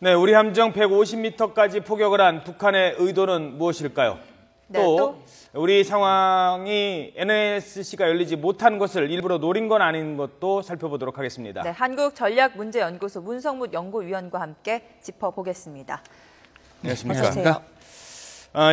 네, 우리 함정 150m까지 포격을 한 북한의 의도는 무엇일까요? 네, 또 우리 상황이 NSC가 열리지 못한 것을 일부러 노린 건 아닌 것도 살펴보도록 하겠습니다. 네, 한국전략문제연구소 문성무 연구위원과 함께 짚어보겠습니다. 안녕하십니까.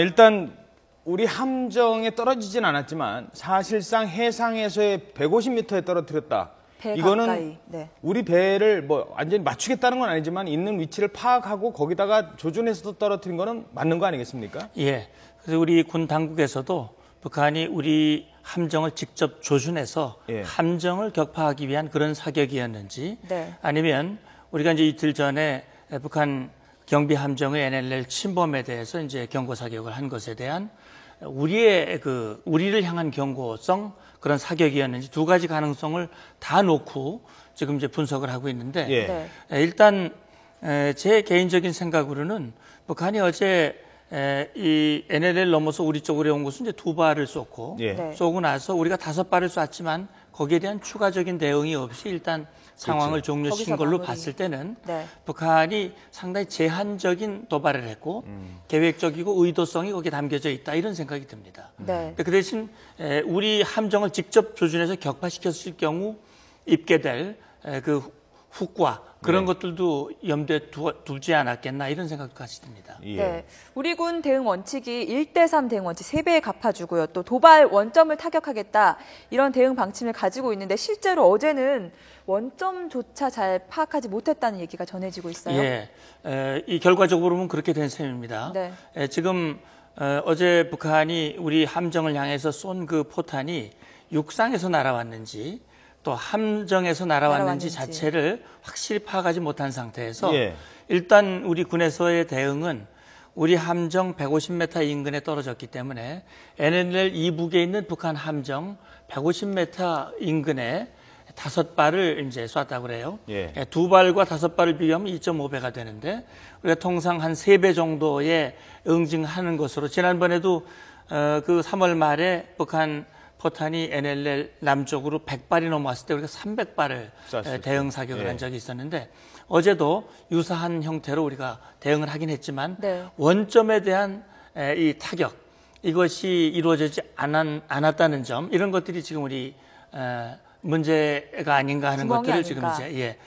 일단 우리 함정에 떨어지진 않았지만 사실상 해상에서의 150m에 떨어뜨렸다. 이거는 가까이, 네. 우리 배를 뭐 완전히 맞추겠다는 건 아니지만 있는 위치를 파악하고 거기다가 조준해서 떨어뜨린 거는 맞는 거 아니겠습니까? 예. 그래서 우리 군 당국에서도 북한이 우리 함정을 직접 조준해서 함정을 격파하기 위한 그런 사격이었는지 아니면 우리가 이제 이틀 전에 북한 경비 함정의 NLL 침범에 대해서 이제 경고 사격을 한 것에 대한 우리를 향한 경고성 그런 사격이었는지 두 가지 가능성을 다 놓고 지금 이제 분석을 하고 있는데 일단 제 개인적인 생각으로는 북한이 어제 이 NLL 넘어서 우리 쪽으로 온 것은 이제 2발을 쏘고 쏘고 나서 우리가 5발을 쐈지만 거기에 대한 추가적인 대응이 없이 일단 상황을 종료시킨 걸로 봤을 때는 북한이 상당히 제한적인 도발을 했고 계획적이고 의도성이 거기에 담겨져 있다 이런 생각이 듭니다. 그 대신 우리 함정을 직접 조준해서 격파시켰을 경우 입게 될 그 후과 그런 것들도 염두에 두지 않았겠나 이런 생각도 같이 듭니다. 네, 우리 군 대응 원칙이 1대3 대응 원칙 3배 갚아주고요. 또 도발 원점을 타격하겠다 이런 대응 방침을 가지고 있는데 실제로 어제는 원점조차 잘 파악하지 못했다는 얘기가 전해지고 있어요. 예, 이 결과적으로 보면 그렇게 된 셈입니다. 지금 어제 북한이 우리 함정을 향해서 쏜 그 포탄이 육상에서 날아왔는지 또 함정에서 날아왔는지 자체를 확실히 파악하지 못한 상태에서 일단 우리 군에서의 대응은 우리 함정 150m 인근에 떨어졌기 때문에 NLL 이북에 있는 북한 함정 150m 인근에 5발을 이제 쐈다고 그래요. 2발과 5발을 비교하면 2.5배가 되는데 우리가 통상 한 3배 정도의 응징하는 것으로 지난번에도 그 3월 말에 북한 포탄이 NLL 남쪽으로 100발이 넘어왔을 때 우리가 300발을 대응 사격을 한 적이 있었는데 어제도 유사한 형태로 우리가 대응을 하긴 했지만 원점에 대한 이 타격 이것이 이루어지지 않았다는 점 이런 것들이 지금 우리 문제가 아닌가 하는 것들을 지금 이제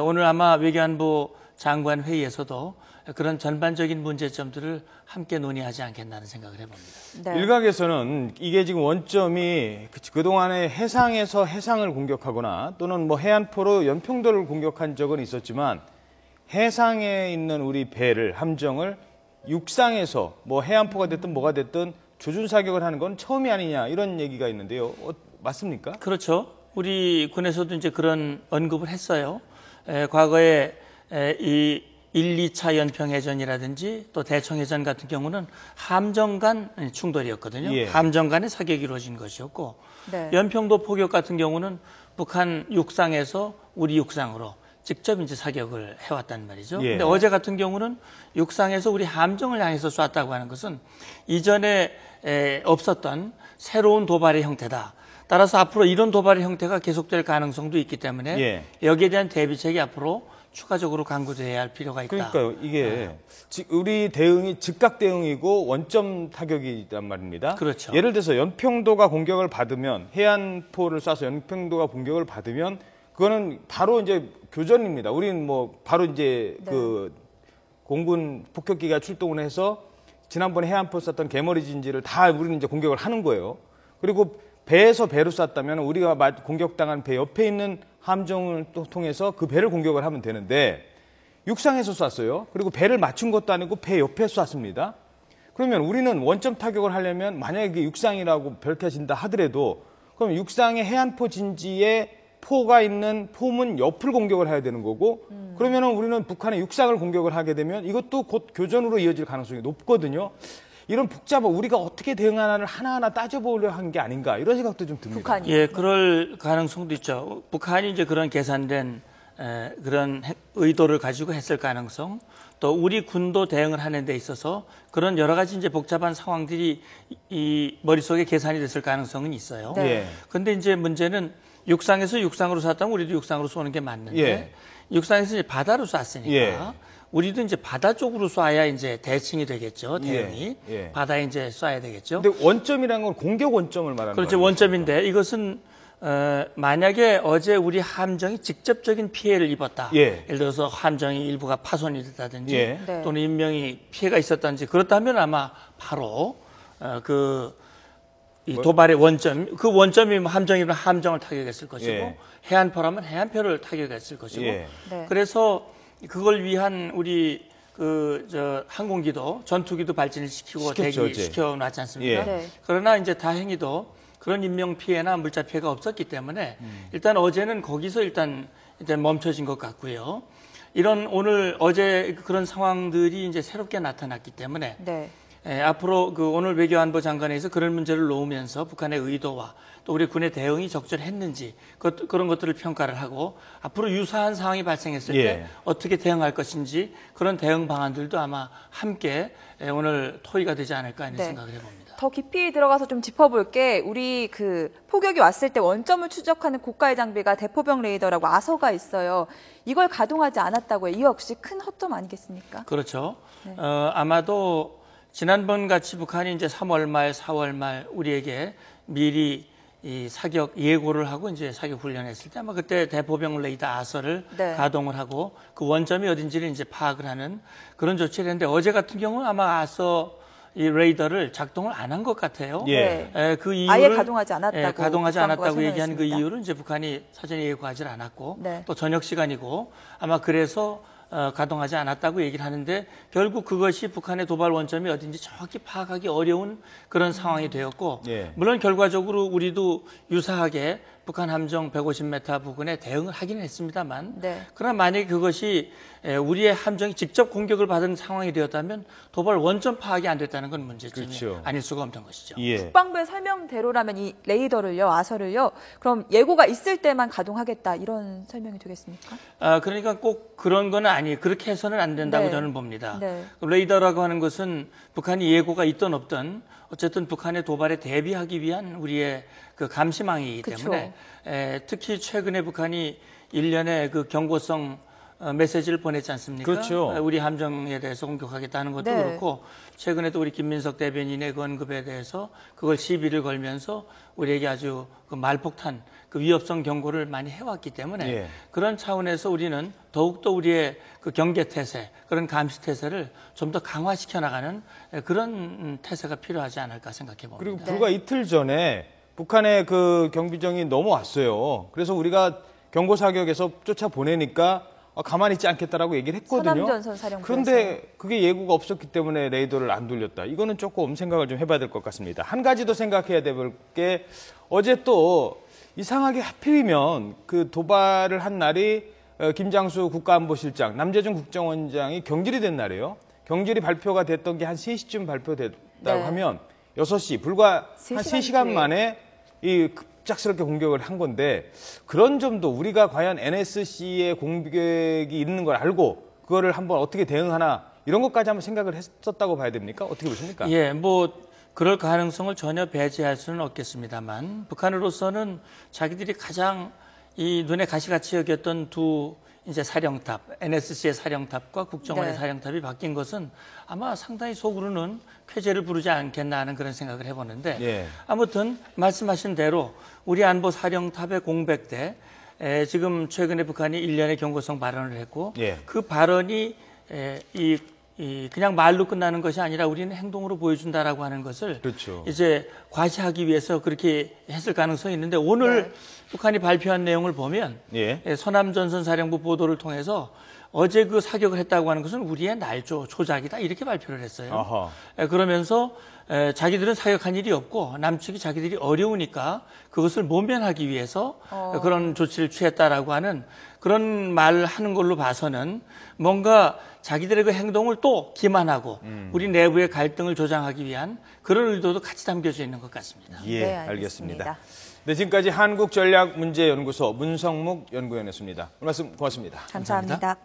오늘 아마 외교안보 장관 회의에서도 그런 전반적인 문제점들을 함께 논의하지 않겠나는 생각을 해봅니다. 일각에서는 이게 지금 원점이 그동안에 해상에서 해상을 공격하거나 또는 뭐 해안포로 연평도를 공격한 적은 있었지만 해상에 있는 우리 배를 함정을 육상에서 뭐 해안포가 됐든 뭐가 됐든 조준 사격을 하는 건 처음이 아니냐 이런 얘기가 있는데요. 맞습니까? 그렇죠. 우리 군에서도 이제 그런 언급을 했어요. 과거에 이 1, 2차 연평해전이라든지 또 대청해전 같은 경우는 함정 간 충돌이었거든요. 함정 간의 사격이 이루어진 것이었고 연평도 포격 같은 경우는 북한 육상에서 우리 육상으로 직접 이제 사격을 해왔단 말이죠. 근데 어제 같은 경우는 육상에서 우리 함정을 향해서 쐈다고 하는 것은 이전에 없었던 새로운 도발의 형태다. 따라서 앞으로 이런 도발의 형태가 계속될 가능성도 있기 때문에 여기에 대한 대비책이 앞으로 추가적으로 강구돼야 할 필요가 있다. 그러니까요. 이게 우리 대응이 즉각 대응이고 원점 타격이란 말입니다. 그렇죠. 예를 들어서 연평도가 공격을 받으면 해안포를 쏴서 연평도가 공격을 받으면 그거는 바로 이제 교전입니다. 우리는 뭐 바로 이제 그 공군 폭격기가 출동을 해서 지난번에 해안포 쐈던 개머리 진지를 다 우리는 이제 공격을 하는 거예요. 그리고 배에서 배로 쐈다면 우리가 공격당한 배 옆에 있는 함정을 또 통해서 그 배를 공격을 하면 되는데 육상에서 쐈어요. 그리고 배를 맞춘 것도 아니고 배 옆에 쐈습니다. 그러면 우리는 원점 타격을 하려면 만약에 육상이라고 밝혀진다 하더라도 그럼 육상의 해안포 진지에 포가 있는 포문 옆을 공격을 해야 되는 거고 그러면은 우리는 북한의 육상을 공격을 하게 되면 이것도 곧 교전으로 이어질 가능성이 높거든요. 이런 복잡한 우리가 어떻게 대응하나를 하나하나 따져보려 한 게 아닌가 이런 생각도 좀 듭니다. 북한이. 예, 그럴 가능성도 있죠. 북한이 이제 그런 계산된 그런 의도를 가지고 했을 가능성, 또 우리 군도 대응을 하는 데 있어서 그런 여러 가지 이제 복잡한 상황들이 이 머릿속에 계산이 됐을 가능성은 있어요. 그런데 이제 문제는 육상에서 육상으로 쐈다면 우리도 육상으로 쏘는 게 맞는데 육상에서 이제 바다로 쐈으니까 우리도 이제 바다 쪽으로 쏴야 이제 대칭이 되겠죠. 대응이 바다에 이제 쏴야 되겠죠. 근데 원점이라는 건 공격 원점을 말하는 거죠. 그렇죠. 원점인데 이것은 만약에 어제 우리 함정이 직접적인 피해를 입었다. 예를 들어서 함정이 일부가 파손이 됐다든지 또는 인명이 피해가 있었다든지 그렇다면 아마 바로 이 도발의 원점, 그 원점이 함정이면 함정을 타격했을 것이고 해안포라면 해안포를 타격했을 것이고 그래서 그걸 위한 우리 항공기도 전투기도 발진을 시키고 대기시켜 놨지 않습니까? 그러나 이제 다행히도 그런 인명 피해나 물자 피해가 없었기 때문에 일단 어제는 거기서 일단 멈춰진 것 같고요. 어제 그런 상황들이 이제 새롭게 나타났기 때문에 앞으로 오늘 외교안보 장관에서 그런 문제를 놓으면서 북한의 의도와 또 우리 군의 대응이 적절했는지 그런 것들을 평가를 하고 앞으로 유사한 상황이 발생했을 때 어떻게 대응할 것인지 그런 대응 방안들도 아마 함께 오늘 토의가 되지 않을까 하는 생각을 해봅니다. 더 깊이 들어가서 좀 짚어볼게. 우리 포격이 왔을 때 원점을 추적하는 고가의 장비가 대포병 레이더라고 아서가 있어요. 이걸 가동하지 않았다고요. 이 역시 큰 허점 아니겠습니까? 그렇죠. 아마도 지난번 같이 북한이 이제 3월 말, 4월 말 우리에게 미리 이 사격 예고를 하고 이제 사격 훈련했을 때 아마 그때 대포병 레이더 아서를 가동을 하고 그 원점이 어딘지를 이제 파악을 하는 그런 조치를 했는데 어제 같은 경우는 아마 아서 이 레이더를 작동을 안 한 것 같아요. 그 이유를 아예 가동하지 않았다고 가동하지 않았다고 얘기하는 그 이유는 이제 북한이 사전에 예고하지 않았고 또 저녁 시간이고 아마 그래서 가동하지 않았다고 얘기를 하는데 결국 그것이 북한의 도발 원점이 어딘지 정확히 파악하기 어려운 그런 상황이 되었고 물론 결과적으로 우리도 유사하게 북한 함정 150m 부근에 대응을 하기는 했습니다만 그러나 만약에 그것이 우리의 함정이 직접 공격을 받은 상황이 되었다면 도발 원점 파악이 안 됐다는 건 문제점이 아닐 수가 없는 것이죠. 국방부의 설명대로라면 이 레이더를요, 아서를요, 그럼 예고가 있을 때만 가동하겠다 이런 설명이 되겠습니까? 그러니까 꼭 그런 건 그렇게 해서는 안 된다고 저는 봅니다. 레이더라고 하는 것은 북한이 예고가 있든 없든 어쨌든 북한의 도발에 대비하기 위한 우리의 그 감시망이기 때문에 특히 최근에 북한이 일련의 그 경고성 메시지를 보냈지 않습니까? 그렇죠. 우리 함정에 대해서 공격하겠다는 것도 그렇고 최근에도 우리 김민석 대변인의 그 언급에 대해서 그걸 시비를 걸면서 우리에게 아주 그 말폭탄 그 위협성 경고를 많이 해왔기 때문에 그런 차원에서 우리는 더욱더 우리의 그 경계 태세 그런 감시 태세를 좀 더 강화시켜 나가는 그런 태세가 필요하지 않을까 생각해 봅니다. 그리고 불과 이틀 전에 북한의 그 경비정이 넘어왔어요. 그래서 우리가 경고 사격에서 쫓아 보내니까 가만히 있지 않겠다라고 얘기를 했거든요. 서남전선 사령부에서. 그런데 그게 예고가 없었기 때문에 레이더를 안 돌렸다. 이거는 조금 생각을 좀 해봐야 될 것 같습니다. 한 가지 더 생각해야 될 게 어제 또 이상하게 하필이면 그 도발을 한 날이 김장수 국가안보실장, 남재준 국정원장이 경질이 된 날이에요. 경질이 발표가 됐던 게 한 3시쯤 발표됐다고 하면 6시, 불과 한 3시간 만에 이 급작스럽게 공격을 한 건데 그런 점도 우리가 과연 NSC의 공격이 있는 걸 알고 그거를 한번 어떻게 대응하나 이런 것까지 한번 생각을 했었다고 봐야 됩니까? 어떻게 보십니까? 그럴 가능성을 전혀 배제할 수는 없겠습니다만 북한으로서는 자기들이 가장 이 눈에 가시같이 여겼던 두 이제 사령탑, NSC의 사령탑과 국정원의 사령탑이 바뀐 것은 아마 상당히 속으로는 쾌재를 부르지 않겠나 하는 그런 생각을 해보는데 아무튼 말씀하신 대로 우리 안보 사령탑의 공백 때 지금 최근에 북한이 일련의 경고성 발언을 했고 그 발언이 그냥 말로 끝나는 것이 아니라 우리는 행동으로 보여준다라고 하는 것을 이제 과시하기 위해서 그렇게 했을 가능성이 있는데 오늘 북한이 발표한 내용을 보면 서남전선 사령부 보도를 통해서 어제 그 사격을 했다고 하는 것은 우리의 날조 조작이다 이렇게 발표를 했어요. 그러면서 자기들은 사격한 일이 없고 남측이 자기들이 어려우니까 그것을 모면하기 위해서 그런 조치를 취했다라고 하는 그런 말을 하는 걸로 봐서는 뭔가 자기들의 그 행동을 또 기만하고 우리 내부의 갈등을 조장하기 위한 그런 의도도 같이 담겨져 있는 것 같습니다. 알겠습니다. 네, 지금까지 한국전략문제연구소 문성묵 연구원이었습니다. 오늘 말씀 고맙습니다. 감사합니다.